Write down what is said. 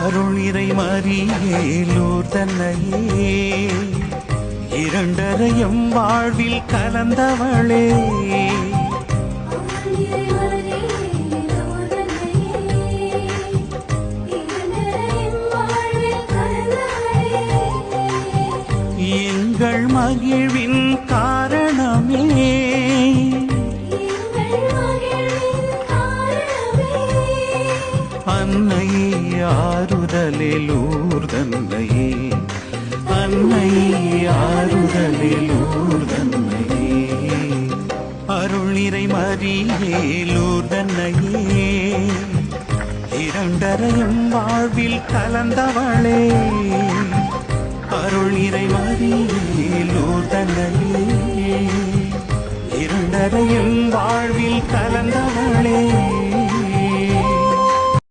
அருளிறை மறியே லூர் தன்னையே இரண்டரையும் வாழ்வில் கலந்தவளே எங்கள் மகிழ்வின் காரணமே அன்னையே ஆறுதலே லூர் தன்னையே அன்னையே ஆறுதலே லூர் தன்னையே அருளிறை மறியே லூர் தன்னையே இரண்டரையும் வாழ்வில் கலந்தவளே அருளிறை மறியே லூர் தன்னையே இரண்டரையும் வாழ்வில் கலந்தவளே